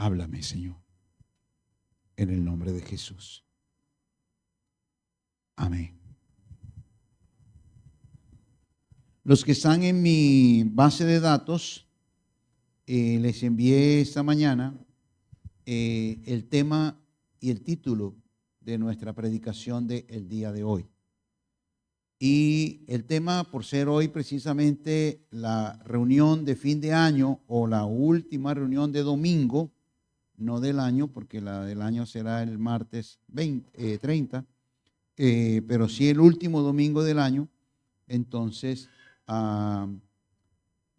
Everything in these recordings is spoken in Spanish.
Háblame, Señor, en el nombre de Jesús. Amén. Los que están en mi base de datos, les envié esta mañana el tema y el título de nuestra predicación del día de hoy. Y el tema, por ser hoy precisamente la reunión de fin de año o la última reunión de domingo, no del año, porque la del año será el martes 30, pero sí el último domingo del año. Entonces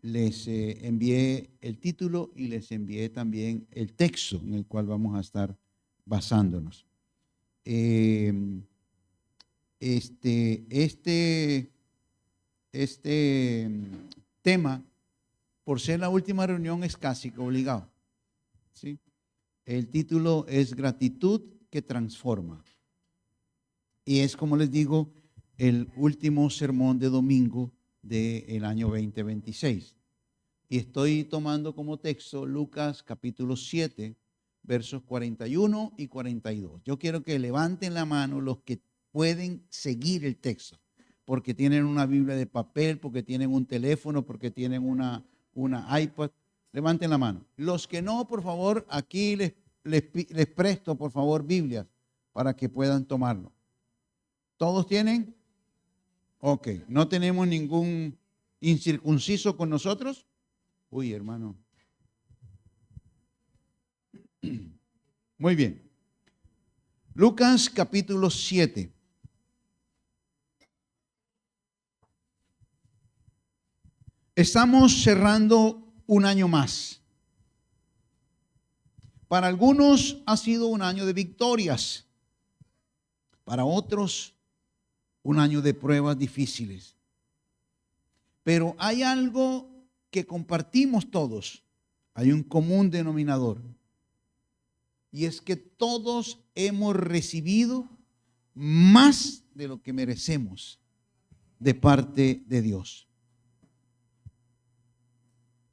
les envié el título y les envié también el texto en el cual vamos a estar basándonos. Este tema, por ser la última reunión, es casi que obligado, ¿sí? El título es Gratitud que transforma. Y es, como les digo, el último sermón de domingo del año 2026. Y estoy tomando como texto Lucas capítulo 7, versos 41 y 42. Yo quiero que levanten la mano los que pueden seguir el texto, porque tienen una Biblia de papel, porque tienen un teléfono, porque tienen una iPad. Levanten la mano. Los que no, por favor, aquí les presto, por favor, Biblias para que puedan tomarlo. ¿Todos tienen? Ok. ¿No tenemos ningún incircunciso con nosotros? Uy, hermano. Muy bien. Lucas capítulo 7. Estamos cerrando un año más. Para algunos ha sido un año de victorias. Para otros, un año de pruebas difíciles. Pero hay algo que compartimos todos. Hay un común denominador. Y es que todos hemos recibido más de lo que merecemos de parte de Dios.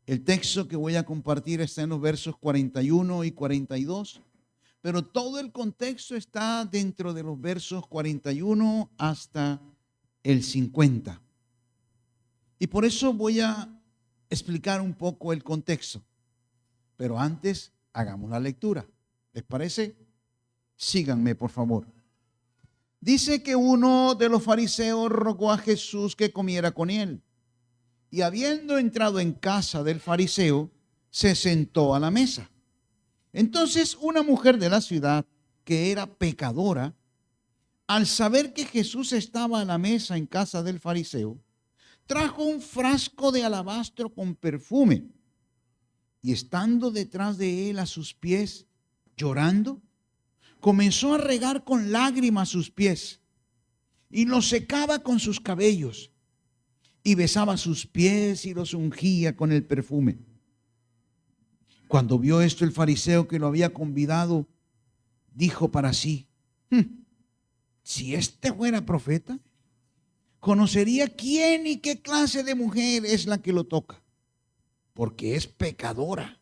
El texto que voy a compartir está en los versos 41 y 42, pero todo el contexto está dentro de los versos 41 hasta el 50. Y por eso voy a explicar un poco el contexto. Pero antes, hagamos la lectura. ¿Les parece? Síganme, por favor. Dice que uno de los fariseos rogó a Jesús que comiera con él. Y habiendo entrado en casa del fariseo, se sentó a la mesa. Entonces una mujer de la ciudad, que era pecadora, al saber que Jesús estaba a la mesa en casa del fariseo, trajo un frasco de alabastro con perfume. Y estando detrás de él a sus pies, llorando, comenzó a regar con lágrimas sus pies y los secaba con sus cabellos. Y besaba sus pies y los ungía con el perfume. Cuando vio esto el fariseo que lo había convidado, dijo para sí: si este fuera profeta, conocería quién y qué clase de mujer es la que lo toca, porque es pecadora.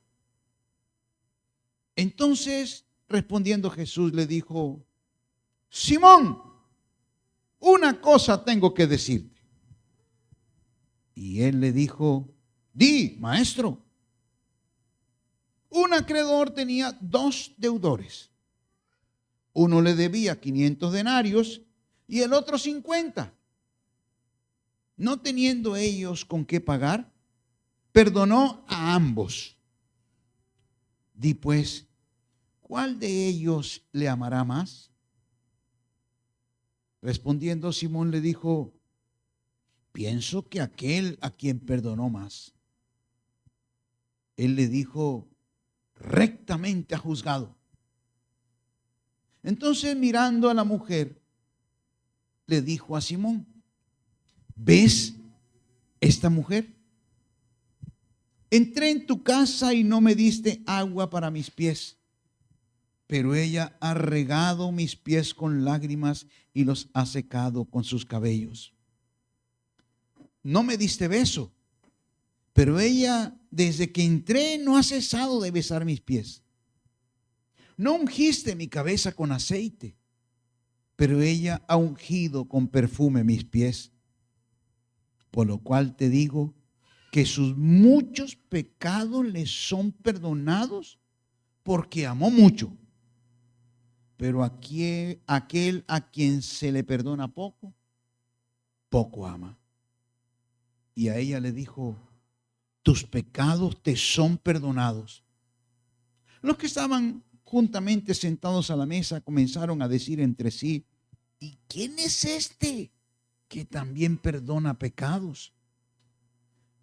Entonces, respondiendo Jesús, le dijo: Simón, una cosa tengo que decirte. Y él le dijo: di, maestro. Un acreedor tenía 2 deudores. Uno le debía 500 denarios y el otro 50. No teniendo ellos con qué pagar, perdonó a ambos. Di pues, ¿cuál de ellos le amará más? Respondiendo Simón le dijo: pienso que aquel a quien perdonó más. Él le dijo: rectamente ha juzgado. Entonces, mirando a la mujer, le dijo a Simón: ¿ves esta mujer? Entré en tu casa y no me diste agua para mis pies, pero ella ha regado mis pies con lágrimas y los ha secado con sus cabellos. No me diste beso, pero ella desde que entré no ha cesado de besar mis pies. no ungiste mi cabeza con aceite, pero ella ha ungido con perfume mis pies. Por lo cual te digo que sus muchos pecados le son perdonados porque amó mucho. Pero aquel a quien se le perdona poco, poco ama. Y a ella le dijo, tus pecados te son perdonados. Los que estaban juntamente sentados a la mesa comenzaron a decir entre sí, ¿y quién es este que también perdona pecados?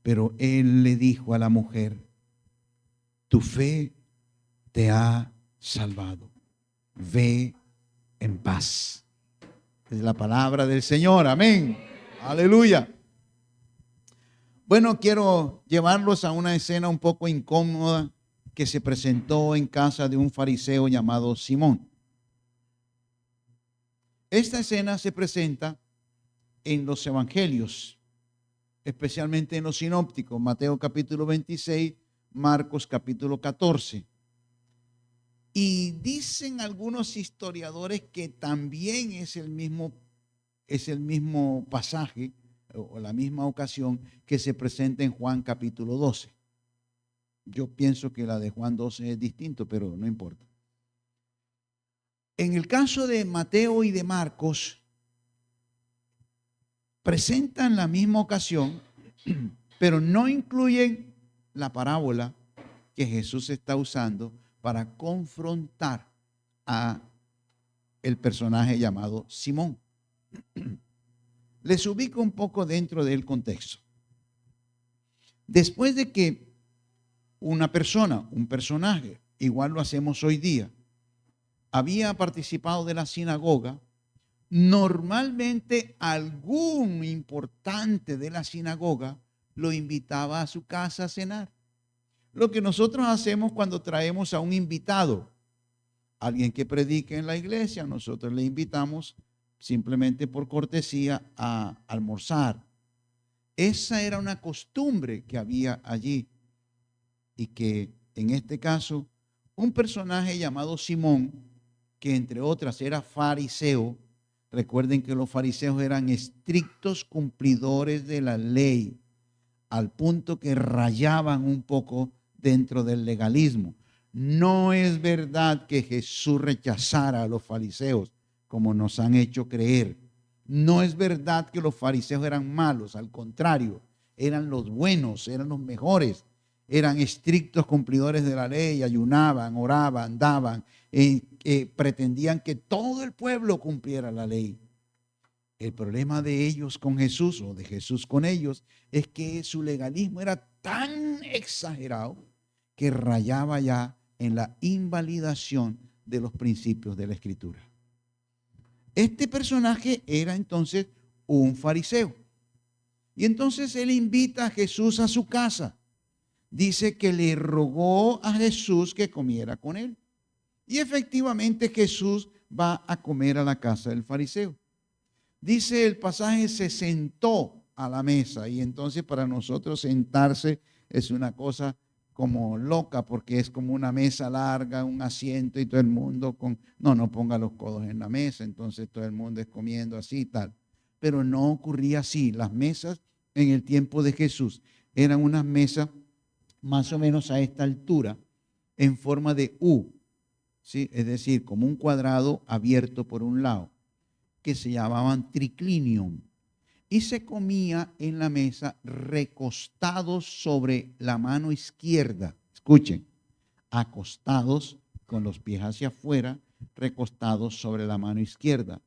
Pero él le dijo a la mujer, tu fe te ha salvado. Ve en paz. Es la palabra del Señor. Amén. Aleluya. Bueno, quiero llevarlos a una escena un poco incómoda que se presentó en casa de un fariseo llamado Simón. Esta escena se presenta en los evangelios, especialmente en los sinópticos, Mateo capítulo 26, Marcos capítulo 14. Y dicen algunos historiadores que también es el mismo pasaje o la misma ocasión que se presenta en Juan capítulo 12. Yo pienso que la de Juan 12 es distinto, pero no importa. En el caso de Mateo y de Marcos, presentan la misma ocasión, pero no incluyen la parábola que Jesús está usando para confrontar a el personaje llamado Simón. Les ubico un poco dentro del contexto. Después de que una persona, un personaje, igual lo hacemos hoy día, había participado de la sinagoga, normalmente algún importante de la sinagoga lo invitaba a su casa a cenar. Lo que nosotros hacemos cuando traemos a un invitado, alguien que predique en la iglesia, nosotros le invitamos simplemente por cortesía a almorzar. Esa era una costumbre que había allí y que en este caso un personaje llamado Simón, que entre otras era fariseo. Recuerden que los fariseos eran estrictos cumplidores de la ley, al punto que rayaban un poco dentro del legalismo. No es verdad que Jesús rechazara a los fariseos, como nos han hecho creer. No es verdad que los fariseos eran malos, al contrario, eran los buenos, eran los mejores. Eran estrictos cumplidores de la ley, ayunaban, oraban, daban, pretendían que todo el pueblo cumpliera la ley. El problema de ellos con Jesús o de Jesús con ellos es que su legalismo era tan exagerado que rayaba ya en la invalidación de los principios de la Escritura. Este personaje era entonces un fariseo. Y entonces él invita a Jesús a su casa. Dice que le rogó a Jesús que comiera con él. Y efectivamente Jesús va a comer a la casa del fariseo. Dice el pasaje, se sentó a la mesa. Y entonces para nosotros sentarse es una cosa como loca, porque es como una mesa larga, un asiento y todo el mundo no ponga los codos en la mesa, entonces todo el mundo es comiendo así y tal. Pero no ocurría así. Las mesas en el tiempo de Jesús eran unas mesas más o menos a esta altura, en forma de U, ¿sí? Es decir, como un cuadrado abierto por un lado, que se llamaban triclinium, y se comía en la mesa recostados sobre la mano izquierda. Escuchen, acostados con los pies hacia afuera, recostados sobre la mano izquierda.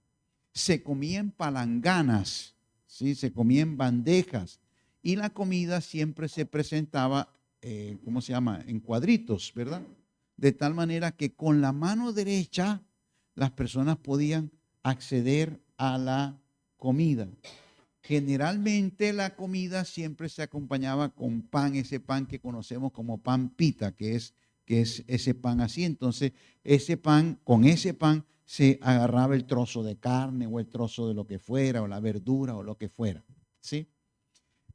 Se comía en palanganas, ¿sí? Se comía en bandejas, y la comida siempre se presentaba ¿cómo se llama? En cuadritos, ¿verdad? De tal manera que con la mano derecha las personas podían acceder a la comida. Generalmente la comida siempre se acompañaba con pan, ese pan que conocemos como pan pita, que es ese pan así. Entonces, con ese pan se agarraba el trozo de carne o el trozo de lo que fuera, o la verdura o lo que fuera, ¿sí?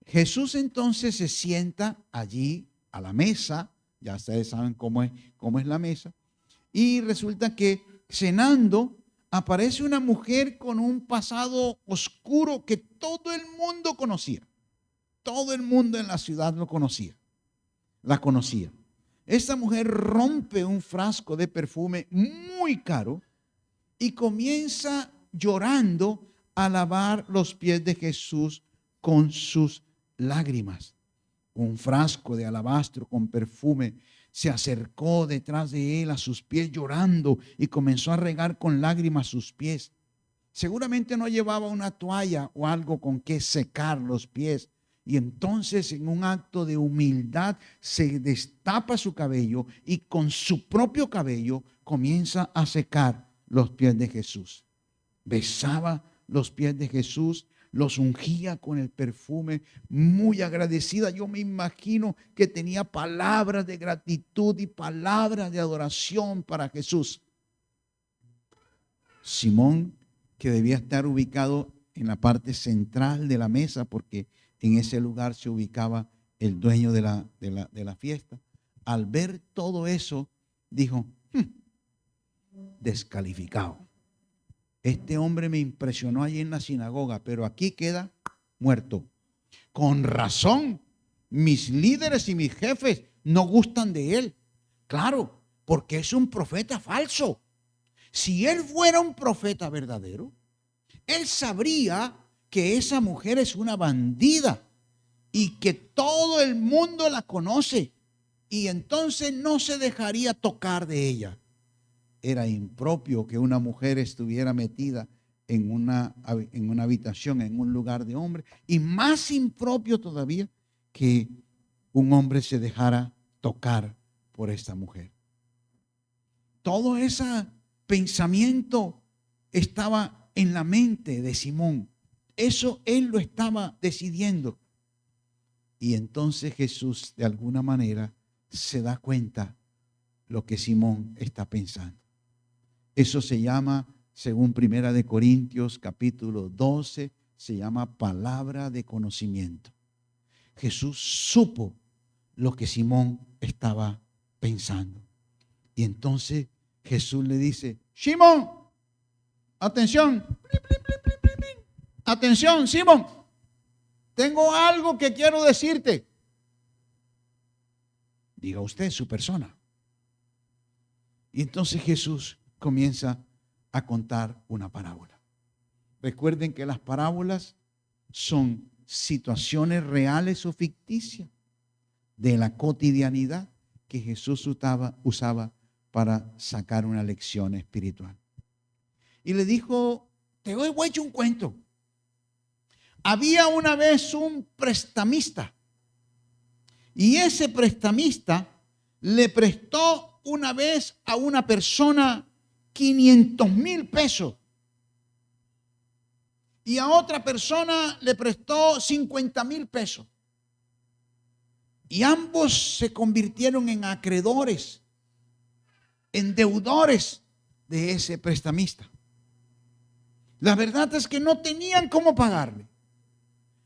Jesús entonces se sienta allí a la mesa, ya ustedes saben cómo es la mesa, Y resulta que cenando aparece una mujer con un pasado oscuro que todo el mundo conocía. Todo el mundo en la ciudad lo conocía. La conocía. Esta mujer rompe un frasco de perfume muy caro y comienza llorando a lavar los pies de Jesús con sus lágrimas. Un frasco de alabastro con perfume se acercó detrás de él a sus pies llorando y comenzó a regar con lágrimas sus pies. Seguramente no llevaba una toalla o algo con que secar los pies. Y entonces, en un acto de humildad, se destapa su cabello y con su propio cabello comienza a secar los pies de Jesús. Besaba los pies de Jesús, los ungía con el perfume, muy agradecida. Yo me imagino que tenía palabras de gratitud y palabras de adoración para Jesús. Simón, que debía estar ubicado en la parte central de la mesa, porque en ese lugar se ubicaba el dueño de la fiesta, al ver todo eso, dijo: descalificado. Este hombre me impresionó allí en la sinagoga, pero aquí queda muerto. Con razón, mis líderes y mis jefes no gustan de él. Claro, porque es un profeta falso. Si él fuera un profeta verdadero, él sabría que esa mujer es una bandida y que todo el mundo la conoce, y entonces no se dejaría tocar de ella. Era impropio que una mujer estuviera metida en una habitación, en un lugar de hombre, y más impropio todavía que un hombre se dejara tocar por esta mujer. Todo ese pensamiento estaba en la mente de Simón. Eso él lo estaba decidiendo. Y entonces Jesús, de alguna manera, se da cuenta lo que Simón está pensando. Eso se llama, según Primera de Corintios capítulo 12, se llama palabra de conocimiento. Jesús supo lo que Simón estaba pensando. Y entonces Jesús le dice: Simón, atención, atención, Simón, tengo algo que quiero decirte. Diga usted su persona. Y entonces Jesús comienza a contar una parábola. Recuerden que las parábolas son situaciones reales o ficticias de la cotidianidad que Jesús usaba para sacar una lección espiritual. Y le dijo: te voy a echar un cuento. Había una vez un prestamista, y ese prestamista le prestó una vez a una persona 500,000 pesos, y a otra persona le prestó 50,000 pesos. Y ambos se convirtieron en acreedores, en deudores de ese prestamista. La verdad es que no tenían cómo pagarle.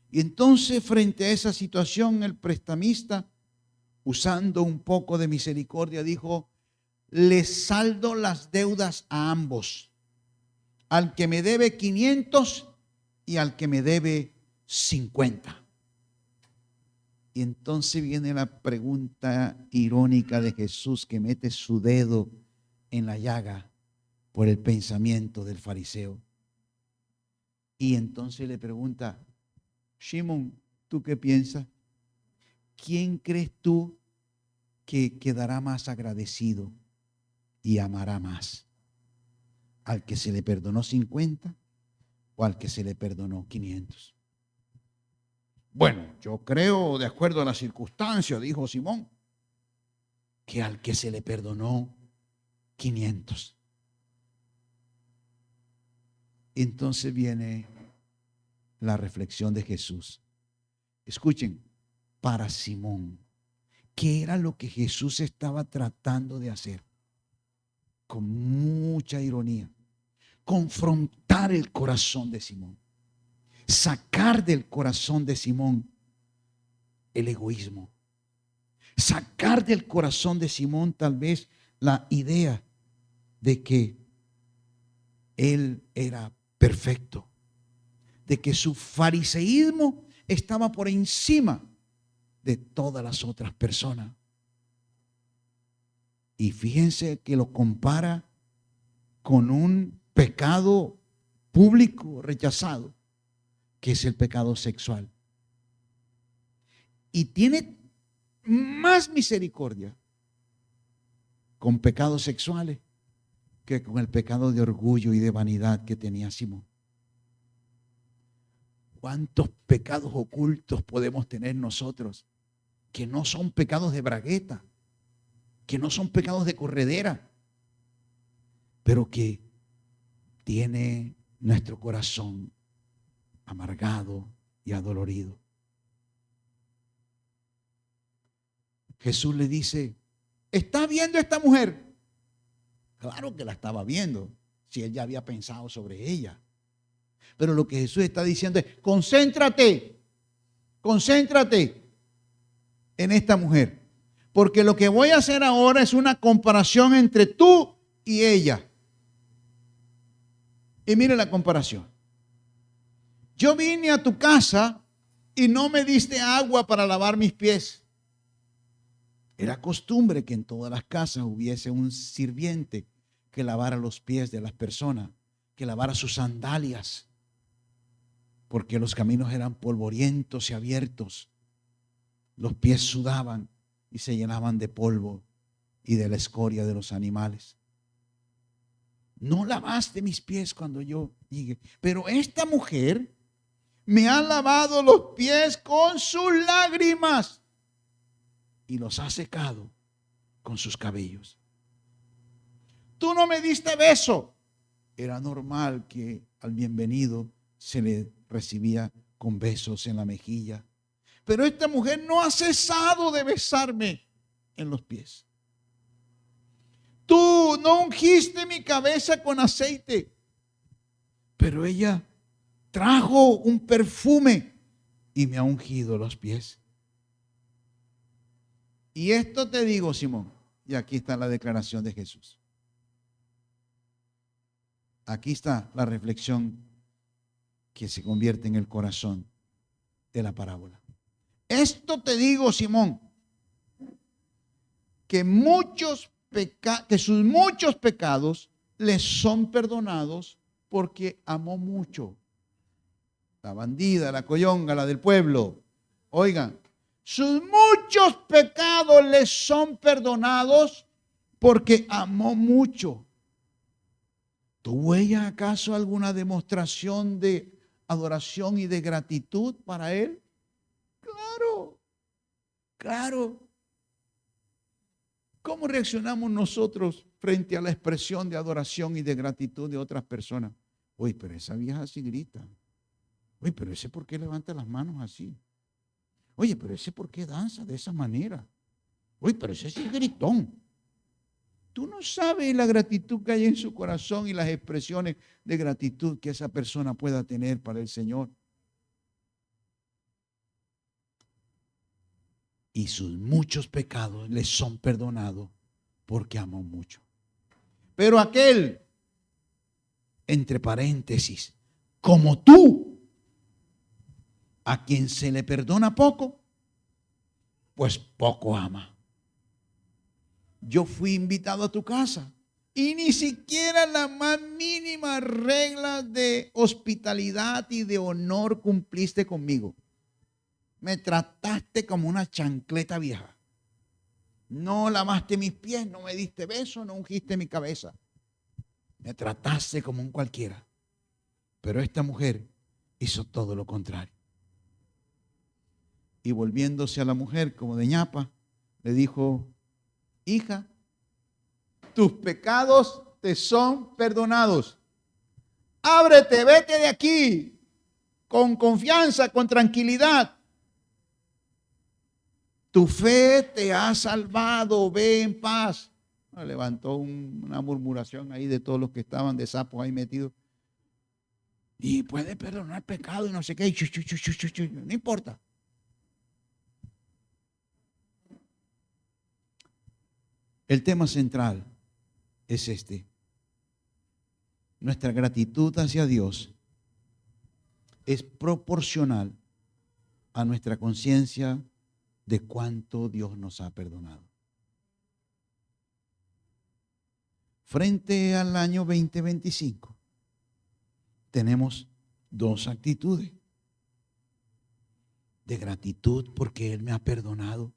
Y entonces, frente a esa situación, el prestamista, usando un poco de misericordia, dijo: les saldo las deudas a ambos, al que me debe 500 y al que me debe 50. Y entonces viene la pregunta irónica de Jesús, que mete su dedo en la llaga por el pensamiento del fariseo. Y entonces le pregunta: Simón, ¿tú qué piensas? ¿Quién crees tú que quedará más agradecido y amará más? ¿Al que se le perdonó 50 o al que se le perdonó 500? Bueno, yo creo, de acuerdo a las circunstancias, dijo Simón, que al que se le perdonó 500. Entonces viene la reflexión de Jesús. Escuchen, para Simón, ¿qué era lo que Jesús estaba tratando de hacer? Con mucha ironía, confrontar el corazón de Simón, sacar del corazón de Simón el egoísmo, sacar del corazón de Simón tal vez la idea de que él era perfecto, de que su fariseísmo estaba por encima de todas las otras personas. Y fíjense que lo compara con un pecado público rechazado, que es el pecado sexual. Y tiene más misericordia con pecados sexuales que con el pecado de orgullo y de vanidad que tenía Simón. ¿Cuántos pecados ocultos podemos tener nosotros que no son pecados de bragueta, que no son pecados de corredera, pero que tiene nuestro corazón amargado y adolorido? Jesús le dice, ¿estás viendo a esta mujer? Claro que la estaba viendo, si él ya había pensado sobre ella. Pero lo que Jesús está diciendo es, concéntrate en esta mujer. Porque lo que voy a hacer ahora es una comparación entre tú y ella. Y mire la comparación. Yo vine a tu casa y no me diste agua para lavar mis pies. Era costumbre que en todas las casas hubiese un sirviente que lavara los pies de las personas, que lavara sus sandalias, porque los caminos eran polvorientos y abiertos. Los pies sudaban y se llenaban de polvo y de la escoria de los animales. No lavaste mis pies cuando yo llegué, pero esta mujer me ha lavado los pies con sus lágrimas y los ha secado con sus cabellos. Tú no me diste beso. Era normal que al bienvenido se le recibía con besos en la mejilla. Pero esta mujer no ha cesado de besarme en los pies. Tú no ungiste mi cabeza con aceite, pero ella trajo un perfume y me ha ungido los pies. Y esto te digo, Simón, y aquí está la declaración de Jesús. Aquí está la reflexión que se convierte en el corazón de la parábola. Esto te digo, Simón, que sus muchos pecados les son perdonados porque amó mucho. La bandida, la coyonga, la del pueblo. Oigan, sus muchos pecados les son perdonados porque amó mucho. ¿Tuvo ella acaso alguna demostración de adoración y de gratitud para él? Claro, claro. ¿Cómo reaccionamos nosotros frente a la expresión de adoración y de gratitud de otras personas? Oye, pero esa vieja así grita. Oye, pero ese por qué levanta las manos así. Oye, pero ese por qué danza de esa manera. Oye, pero ese sí es gritón. Tú no sabes la gratitud que hay en su corazón y las expresiones de gratitud que esa persona pueda tener para el Señor. Y sus muchos pecados les son perdonados porque amó mucho. Pero aquel, entre paréntesis, como tú, a quien se le perdona poco, pues poco ama. Yo fui invitado a tu casa y ni siquiera la más mínima regla de hospitalidad y de honor cumpliste conmigo. Me trataste como una chancleta vieja. No lavaste mis pies, no me diste beso, no ungiste mi cabeza. Me trataste como un cualquiera. Pero esta mujer hizo todo lo contrario. Y volviéndose a la mujer como de ñapa, le dijo, hija, tus pecados te son perdonados. Ábrete, vete de aquí con confianza, con tranquilidad. Tu fe te ha salvado, ve en paz. Levantó una murmuración ahí de todos los que estaban de sapos ahí metidos. Y puede perdonar pecado y no sé qué. No importa. El tema central es este. nuestra gratitud hacia Dios es proporcional a nuestra conciencia de cuánto Dios nos ha perdonado. Frente al año 2025, tenemos dos actitudes: de gratitud porque Él me ha perdonado,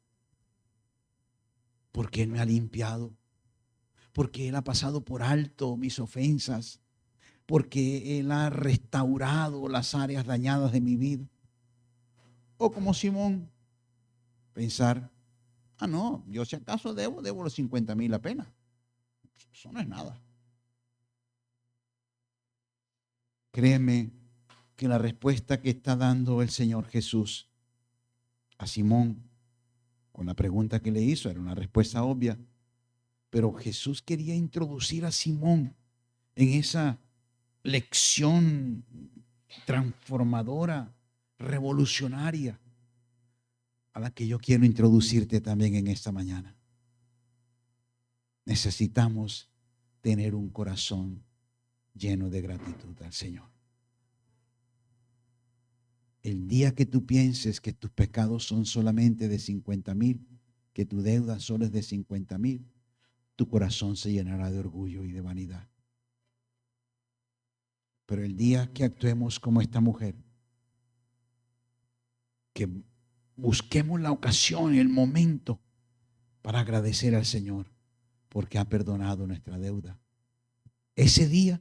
porque Él me ha limpiado, porque Él ha pasado por alto mis ofensas, porque Él ha restaurado las áreas dañadas de mi vida. O como Simón, pensar, no, yo si acaso debo los 50,000 apenas. Eso no es nada. Créeme que la respuesta que está dando el Señor Jesús a Simón con la pregunta que le hizo era una respuesta obvia, pero Jesús quería introducir a Simón en esa lección transformadora, revolucionaria, a la que yo quiero introducirte también en esta mañana. Necesitamos tener un corazón lleno de gratitud al Señor. El día que tú pienses que tus pecados son solamente de 50,000, que tu deuda solo es de 50,000, tu corazón se llenará de orgullo y de vanidad. Pero el día que actuemos como esta mujer, que busquemos la ocasión, el momento para agradecer al Señor porque ha perdonado nuestra deuda, ese día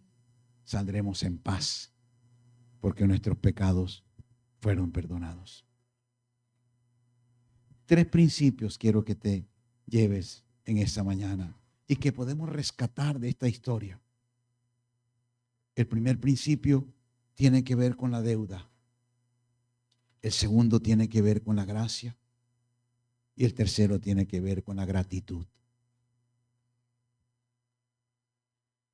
saldremos en paz porque nuestros pecados fueron perdonados. 3 principios quiero que te lleves en esta mañana y que podemos rescatar de esta historia. El primer principio tiene que ver con la deuda. El segundo tiene que ver con la gracia. Y el tercero tiene que ver con la gratitud.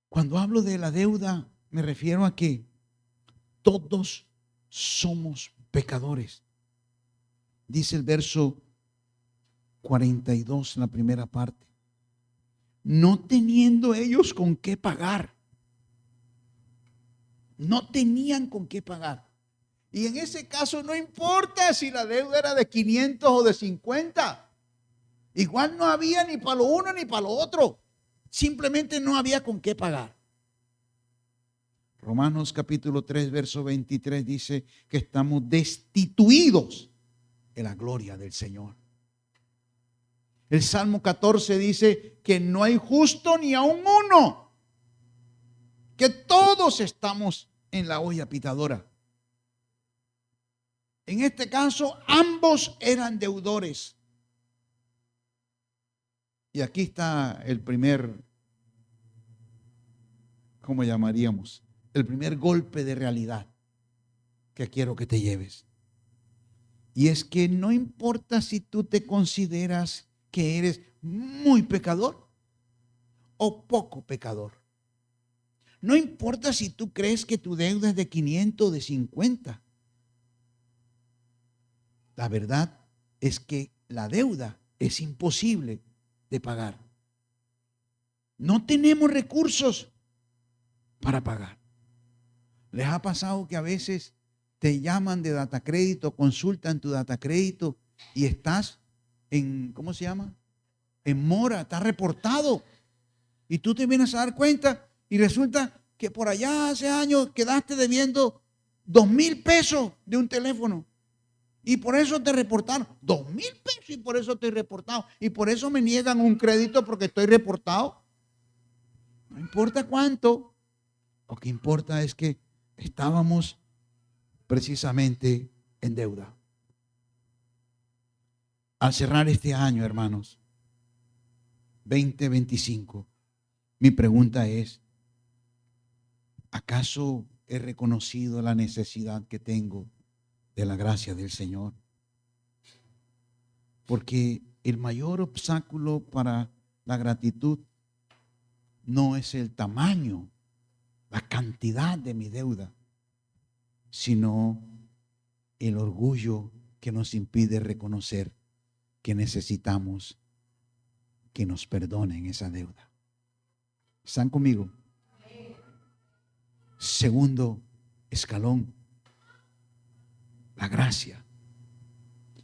Cuando hablo de la deuda, me refiero a que todos somos pecadores. Dice el verso 42 en la primera parte. No teniendo ellos con qué pagar. No tenían con qué pagar. Y en ese caso no importa si la deuda era de 500 o de 50. Igual no había ni para lo uno ni para lo otro. Simplemente no había con qué pagar. Romanos capítulo 3, verso 23 dice que estamos destituidos de la gloria del Señor. El Salmo 14 dice que no hay justo ni aun uno, que todos estamos en la olla pitadora. En este caso, ambos eran deudores. Y aquí está el primer, ¿cómo llamaríamos? El primer golpe de realidad que quiero que te lleves. Y es que no importa si tú te consideras que eres muy pecador o poco pecador. No importa si tú crees que tu deuda es de 500 o de 50. La verdad es que la deuda es imposible de pagar. No tenemos recursos para pagar. ¿Les ha pasado que a veces te llaman de Datacrédito, consultan tu Datacrédito y estás en, ¿cómo se llama? En mora, estás reportado. Y tú te vienes a dar cuenta y resulta que por allá hace años quedaste debiendo 2,000 pesos de un teléfono. Y por eso te reportaron 2,000 pesos y por eso estoy reportado. Y por eso me niegan un crédito porque estoy reportado. No importa cuánto. Lo que importa es que estábamos precisamente en deuda. Al cerrar este año, hermanos, 2025, mi pregunta es, ¿acaso he reconocido la necesidad que tengo de la gracia del Señor? Porque el mayor obstáculo para la gratitud no es el tamaño, la cantidad de mi deuda, sino el orgullo que nos impide reconocer que necesitamos que nos perdonen esa deuda. ¿Están conmigo? segundo escalón, la gracia.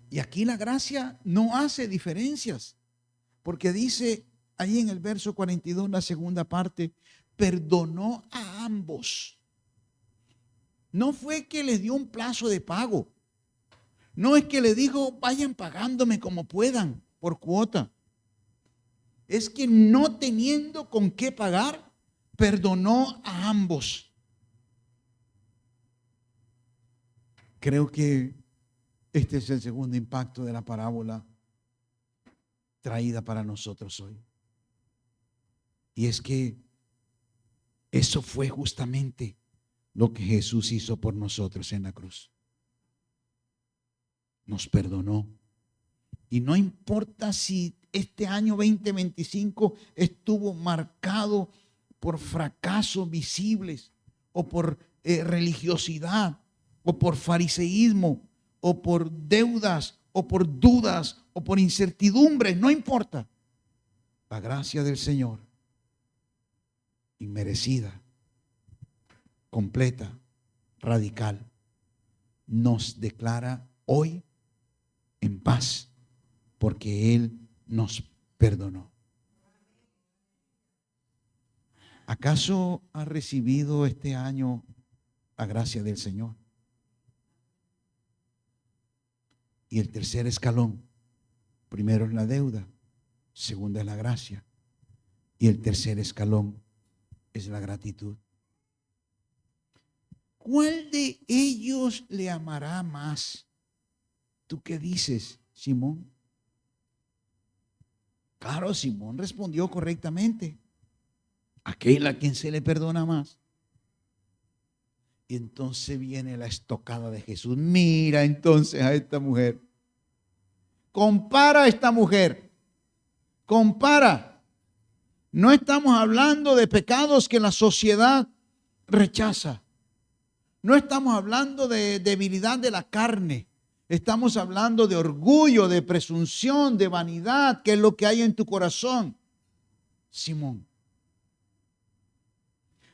Y aquí la gracia no hace diferencias, porque dice ahí en el verso 42, la segunda parte, perdonó a ambos. No fue que les dio un plazo de pago. No es que le dijo, vayan pagándome como puedan por cuota. Es que no teniendo con qué pagar, perdonó a ambos. Creo que este es el segundo impacto de la parábola traída para nosotros hoy. Y es que eso fue justamente lo que Jesús hizo por nosotros en la cruz. Nos perdonó. Y no importa si este año 2025 estuvo marcado por fracasos visibles o por religiosidad o por fariseísmo o por deudas o por dudas o por incertidumbres, no importa. La gracia del Señor, inmerecida, completa, radical, nos declara hoy en paz porque Él nos perdonó. ¿Acaso ha recibido este año la gracia del Señor? Y el tercer escalón, primero es la deuda, segundo es la gracia, y el tercer escalón es la gratitud. ¿Cuál de ellos le amará más? ¿Tú qué dices, Simón? Claro, Simón respondió correctamente. Aquel a quien se le perdona más. Y entonces viene la estocada de Jesús. Mira entonces a esta mujer. Compara a esta mujer. Compara. No estamos hablando de pecados que la sociedad rechaza. No estamos hablando de debilidad de la carne. Estamos hablando de orgullo, de presunción, de vanidad, que es lo que hay en tu corazón. Simón.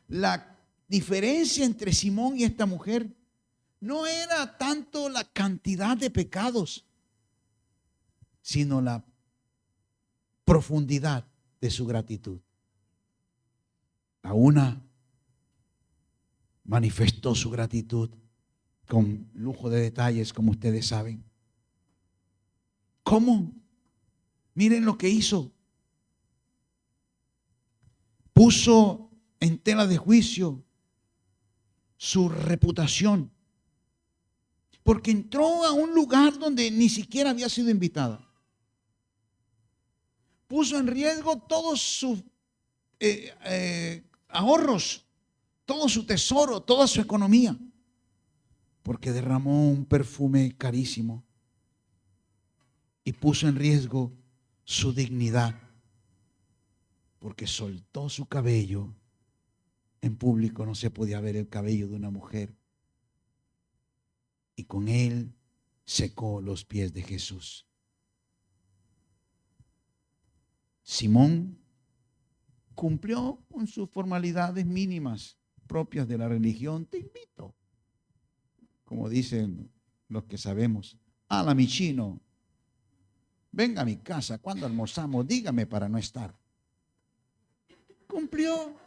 La diferencia entre Simón y esta mujer no era tanto la cantidad de pecados, sino la profundidad de su gratitud. La una manifestó su gratitud con lujo de detalles, como ustedes saben. ¿Cómo? Miren lo que hizo. Puso en tela de juicio su reputación, porque entró a un lugar donde ni siquiera había sido invitada. Puso en riesgo todos sus ahorros, todo su tesoro, toda su economía, porque derramó un perfume carísimo y puso en riesgo su dignidad, porque soltó su cabello. En público no se podía ver el cabello de una mujer. Y con él secó los pies de Jesús. Simón cumplió con sus formalidades mínimas propias de la religión. Te invito, como dicen los que sabemos, ala mi chino, venga a mi casa, cuando almorzamos, dígame para no estar. Cumplió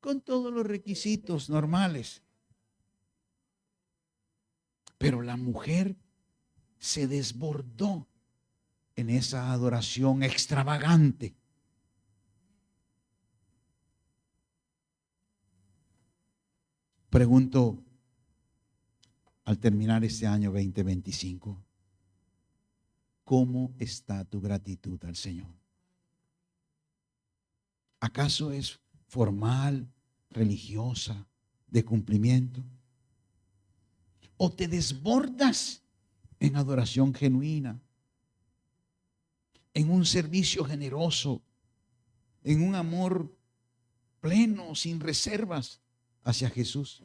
con todos los requisitos normales. Pero la mujer se desbordó en esa adoración extravagante. Pregunto, al terminar este año 2025, ¿cómo está tu gratitud al Señor? ¿Acaso es formal, religiosa, de cumplimiento? ¿O te desbordas en adoración genuina, en un servicio generoso, en un amor pleno, sin reservas hacia Jesús?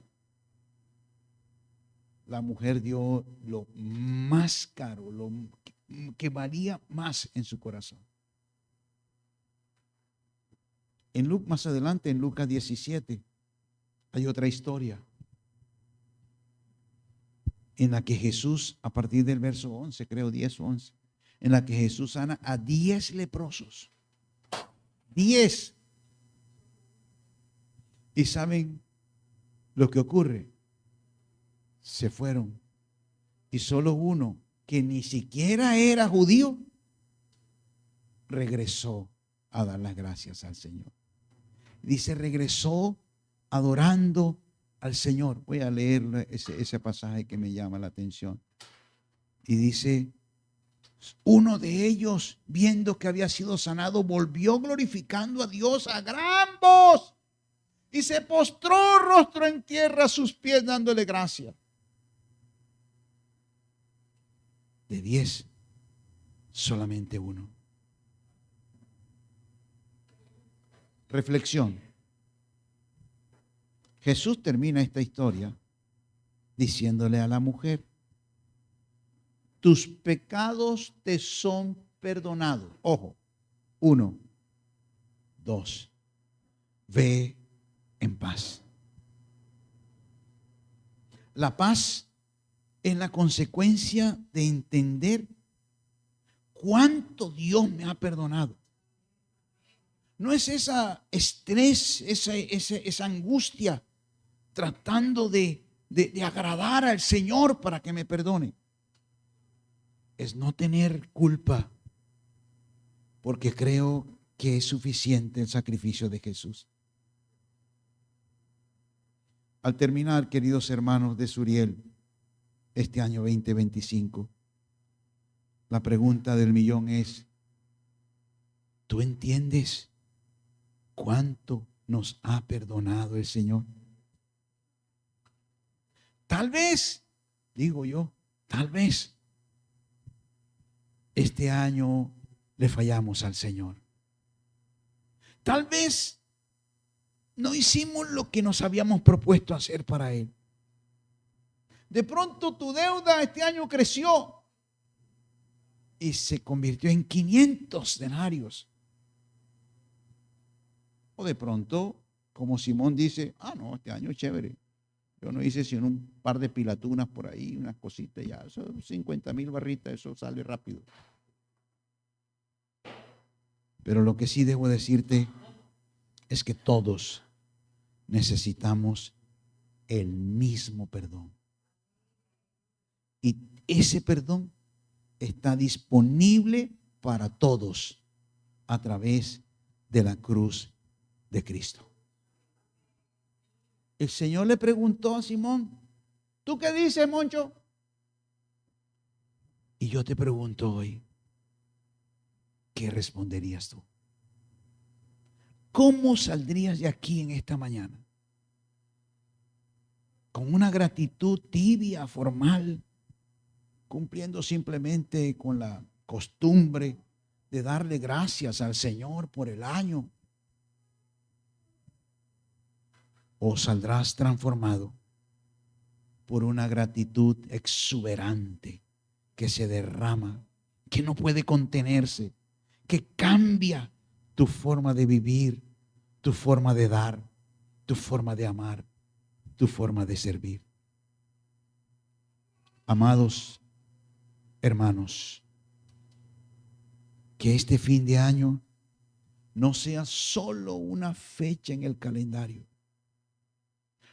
La mujer dio lo más caro, lo que valía más en su corazón. Más adelante, en Lucas 17, Hay otra historia en la que Jesús, a partir del verso 11, creo 10 o 11, en la que Jesús sana a 10 leprosos. 10. ¿Y saben lo que ocurre? Se fueron. Y solo uno, que ni siquiera era judío, regresó a dar las gracias al Señor. Dice, regresó adorando al Señor. Voy a leer ese pasaje que me llama la atención. Y dice, uno de ellos, viendo que había sido sanado, volvió glorificando a Dios a gran voz y se postró rostro en tierra a sus pies dándole gracias. De 10, solamente uno. Reflexión. Jesús termina esta historia diciéndole a la mujer, tus pecados te son perdonados. Ojo, 1, 2, ve en paz. La paz es la consecuencia de entender cuánto Dios me ha perdonado. No es esa estrés, esa angustia tratando de agradar al Señor para que me perdone. Es no tener culpa porque creo que es suficiente el sacrificio de Jesús. Al terminar, queridos hermanos de Suriel, este año 2025, la pregunta del millón es, ¿tú entiendes cuánto nos ha perdonado el Señor? Tal vez, digo yo, tal vez este año le fallamos al Señor. Tal vez no hicimos lo que nos habíamos propuesto hacer para Él. De pronto tu deuda este año creció y se convirtió en 500 denarios. O de pronto, como Simón dice, no, este año es chévere. Yo no hice sino un par de pilatunas por ahí, unas cositas ya. Eso, 50,000 barritas, eso sale rápido. Pero lo que sí debo decirte es que todos necesitamos el mismo perdón. Y ese perdón está disponible para todos a través de la cruz de Cristo. El Señor le preguntó a Simón, ¿tú qué dices, Moncho? Y yo te pregunto hoy, ¿qué responderías tú? ¿Cómo saldrías de aquí en esta mañana? ¿Con una gratitud tibia, formal, cumpliendo simplemente con la costumbre de darle gracias al Señor por el año? ¿O saldrás transformado por una gratitud exuberante que se derrama, que no puede contenerse, que cambia tu forma de vivir, tu forma de dar, tu forma de amar, tu forma de servir? Amados hermanos, que este fin de año no sea solo una fecha en el calendario.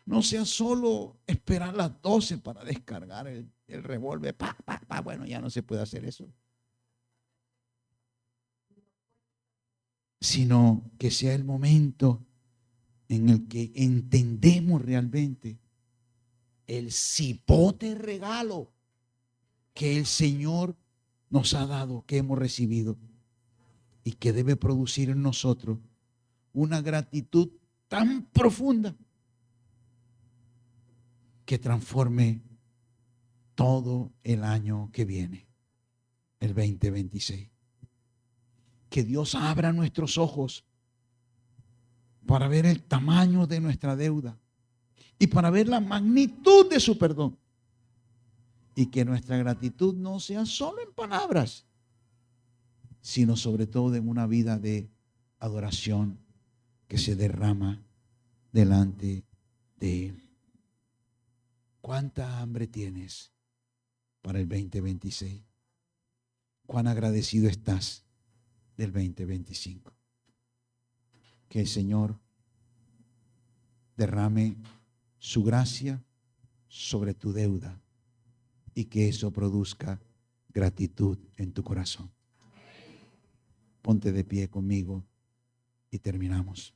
No sea solo esperar las 12 para descargar el revólver. Bueno, ya no se puede hacer eso. Sino que sea el momento en el que entendemos realmente el cipote regalo que el Señor nos ha dado, que hemos recibido, y que debe producir en nosotros una gratitud tan profunda que transforme todo el año que viene, el 2026. Que Dios abra nuestros ojos para ver el tamaño de nuestra deuda y para ver la magnitud de su perdón. Y que nuestra gratitud no sea solo en palabras, sino sobre todo en una vida de adoración que se derrama delante de Él. ¿Cuánta hambre tienes para el 2026? ¿Cuán agradecido estás del 2025? Que el Señor derrame su gracia sobre tu deuda y que eso produzca gratitud en tu corazón. Ponte de pie conmigo y terminamos.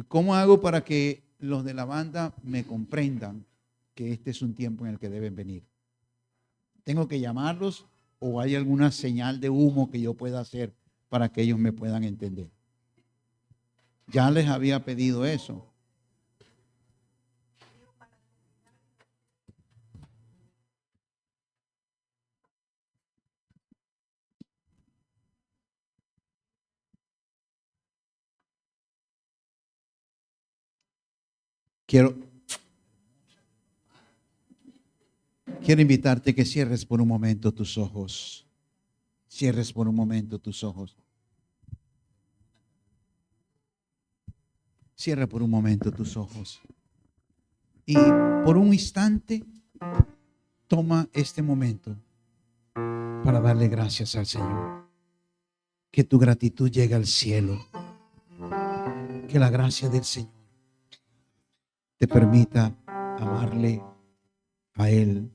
¿Cómo hago para que los de la banda me comprendan que este es un tiempo en el que deben venir? ¿Tengo que llamarlos o hay alguna señal de humo que yo pueda hacer para que ellos me puedan entender? Ya les había pedido eso. Quiero invitarte que cierres por un momento tus ojos. Cierres por un momento tus ojos. Cierra por un momento tus ojos. Y por un instante, toma este momento para darle gracias al Señor. Que tu gratitud llegue al cielo. Que la gracia del Señor te permita amarle a Él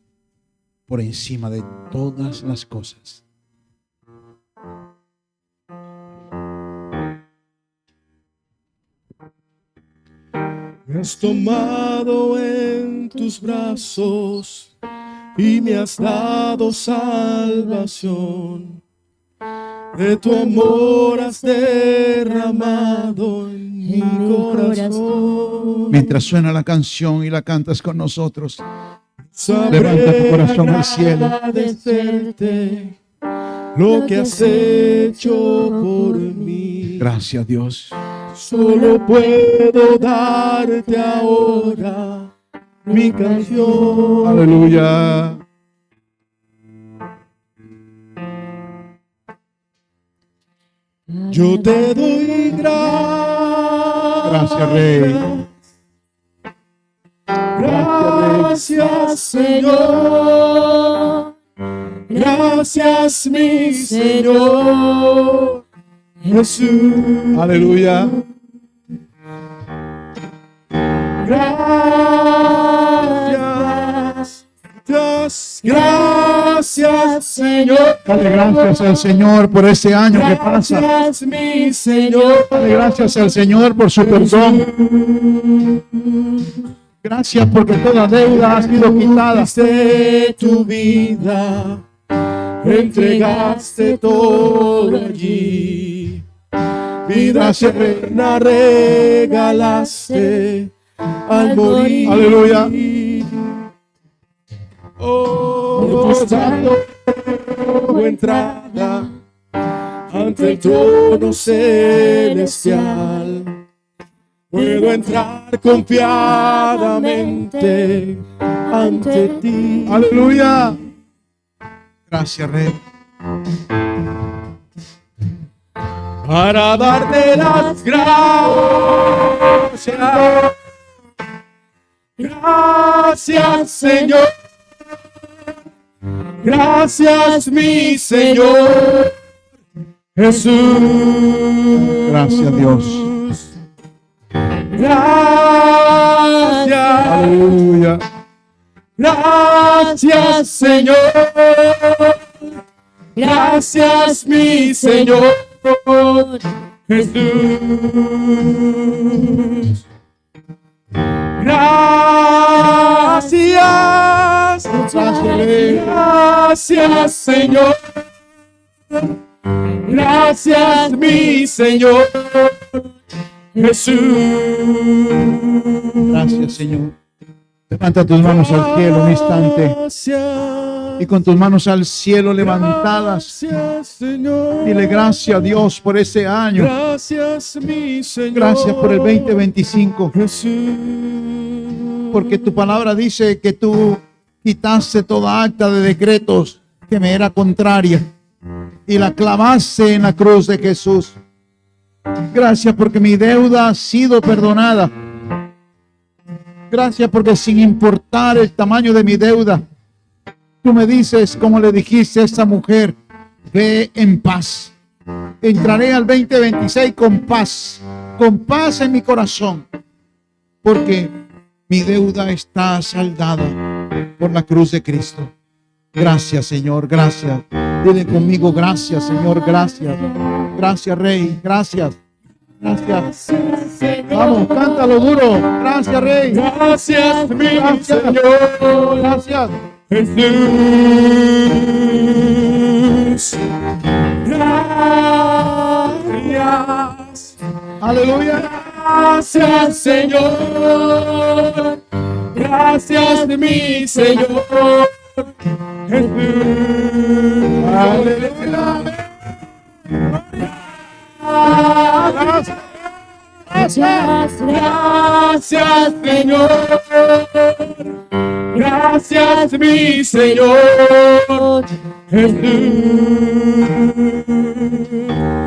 por encima de todas las cosas. Me has tomado en tus brazos y me has dado salvación. De tu amor has derramado en mi corazón. Mientras suena la canción y la cantas con nosotros, levanta tu corazón al cielo. Agradecerte lo que has hecho por mí. Gracias, Dios. Solo puedo darte ahora mi canción. Aleluya. Yo te doy Gracias, Rey. gracias, Señor. Gracias, mi Señor Jesús. Aleluya. Gracias, Dios, gracias, Señor. Dale gracias al Señor por ese año que pasa. Gracias, mi Señor. Dale gracias al Señor por su perdón. Gracias porque toda deuda ha sido quitada. Diste tu vida, entregaste todo allí. Vida eterna regalaste al morir. Aleluya. Oh, dando tu entrada ante el trono celestial. Puedo entrar confiadamente ante ti. Aleluya. Gracias, Rey. Para darte las gracias. Gracias, Señor. Gracias, mi Señor Jesús. Gracias, Dios. Gracias. Aleluya. Gracias, Señor. Gracias, mi Señor Jesús. Gracias. Gracias, Señor. Gracias, mi Señor Jesús. Gracias, Señor. Levanta tus manos al cielo un instante. Y con tus manos al cielo levantadas, dile gracias a Dios por ese año. Gracias, mi Señor. Gracias por el 2025. Jesús. Porque tu palabra dice que tú quitaste toda acta de decretos que me era contraria y la clavaste en la cruz de Jesús. Gracias porque mi deuda ha sido perdonada. Gracias porque sin importar el tamaño de mi deuda, tú me dices, como le dijiste a esa mujer, ve en paz. Entraré al 2026 con paz en mi corazón, porque mi deuda está saldada por la cruz de Cristo. Gracias, Señor, gracias. Dile conmigo, gracias, Señor, gracias. Gracias, Rey, gracias. Gracias. Vamos, cántalo duro. Gracias, Rey. Gracias, mi Gracias. Señor. Gracias. Jesús. Gracias. Aleluya. Gracias, Señor. Gracias, mi Señor. Jesús. Aleluya. Gracias. Gracias, Señor. Gracias, mi Señor. Jesús.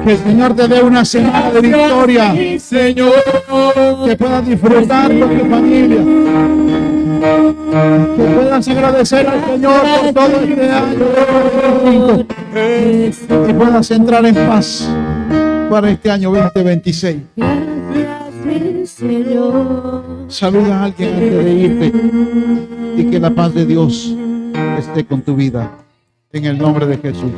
Que el Señor te dé una semana de victoria, Mi Señor. que puedas disfrutar con tu familia, que puedas agradecer al Señor por todo este año, que puedas entrar en paz para este año 2026. Saluda a alguien antes de irte y que la paz de Dios esté con tu vida en el nombre de Jesús.